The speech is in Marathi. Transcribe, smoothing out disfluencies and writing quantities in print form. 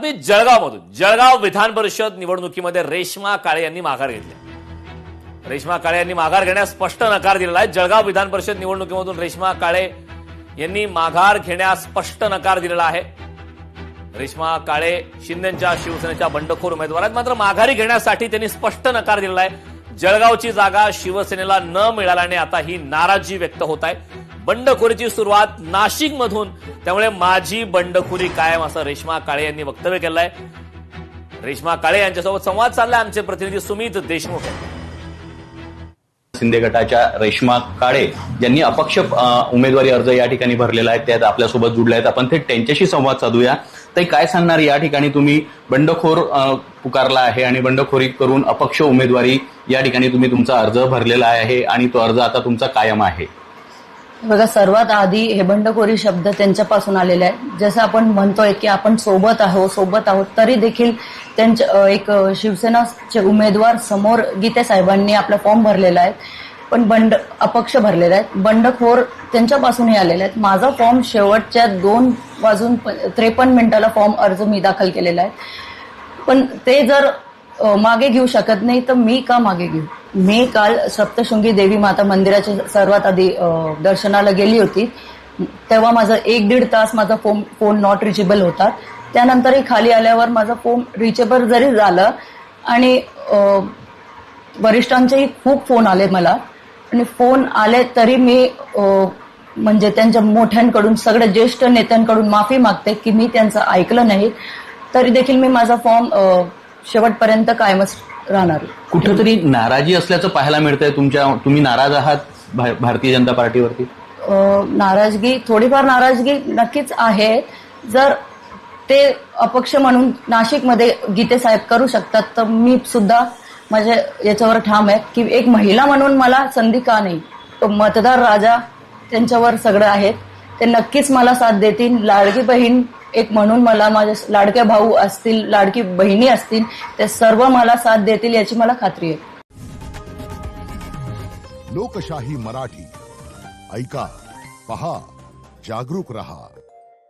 मी जळगाव विधान परिषद निवडणुकीमध्ये रेश्मा काळे यांनी माघार घेतली। रेश्मा काळे यांनी माघार घेण्यास स्पष्ट नकार दिलेला आहे। जळगाव विधान परिषद निवडणुकीमधून रेश्मा काळे यांनी माघार घेण्यास स्पष्ट नकार दिलेला आहे। रेश्मा काळे शिंदेच्या शिवसेनेच्या बंडखोर उमेदवार आहेत, मात्र माघारी घेण्यासाठी त्यांनी स्पष्ट नकार दिलेला आहे। जळगावची जागा शिवसेनेला न मिळाल्याने आता ही नाराजी व्यक्त होत आहे। बंडखोरीची सुरुवात नाशिकमधून, त्यामुळे माझी बंडखोरी कायम असं रेश्मा काळे यांनी वक्तव्य केलं आहे। रेश्मा काळे यांच्यासोबत संवाद साधला आमचे प्रतिनिधी सुमित देशमुख यांनी। शिंदे गटाच्या रेश्मा काळे यांनी अपक्ष उमेदवारी अर्ज या ठिकाणी भरलेला आहे, त्यात आपल्यासोबत जुडले आहेत। आपण थेट त्यांच्याशी संवाद साधूया। ते काय सांगणार, या ठिकाणी तुम्ही बंडखोर पुकारला आहे आणि बंडखोरी करून अपक्ष उमेदवारी या ठिकाणी तुम्ही तुमचा अर्ज भरलेला आहे आणि तो अर्ज आता तुमचा कायम आहे। बघा, सर्वात आधी हे बंडखोरी शब्द त्यांच्यापासून आलेला आहे। जसं आपण म्हणतोय की आपण सोबत आहोत, तरी देखील त्यांच्या एक शिवसेनाचे उमेदवार समोर गीते साहेबांनी आपला फॉर्म भरलेला आहे, पण अपक्ष भरलेला आहे। बंडखोर त्यांच्यापासून हे आलेले आहेत। माझा फॉर्म शेवटच्या 2:53 फॉर्म अर्ज मी दाखल केलेला आहे, पण ते जर मागे घेऊ शकत नाही तर मी का मागे घेऊ? मी काल सप्तशृंगी देवी माता मंदिराच्या सर्वात आधी दर्शनाला गेली होती, तेव्हा माझा 1-1.5 तास माझा फोन नॉट रिचेबल होता। त्यानंतरही खाली आल्यावर माझा फोन रिचेबल जरी झाला आणि वरिष्ठांचेही खूप फोन आले मला, आणि फोन आले तरी मी म्हणजे त्यांच्या मोठ्यांकडून, सगळ्या ज्येष्ठ नेत्यांकडून माफी मागते की मी त्यांचं ऐकलं नाही, तरी देखील मी माझा फॉर्म शेवटपर्यंत कायमच राहणार। कुठेतरी नाराजी असल्याचं पाहायला मिळतंय तुम्ही नाराज आहात भारतीय जनता पार्टीवरती? थोडीफार नाराजगी नक्कीच आहे। जर ते अपक्ष म्हणून नाशिकमध्ये गीते साहेब करू शकतात तर मी सुद्धा माझ्या याच्यावर ठाम आहे की एक महिला म्हणून मला संधी का नाही? मतदार राजा त्यांच्यावर सगळं आहेत, ते नक्कीच मला साथ देतील। लाडकी बहीण एक म्हणून मला, माझे लाडके भाऊ असतील, लाडकी बहिणी असतील, ते सर्व मला साथ देतील याची मला खात्री आहे। लोकशाही मराठी ऐका, पहा, जागरूक रहा।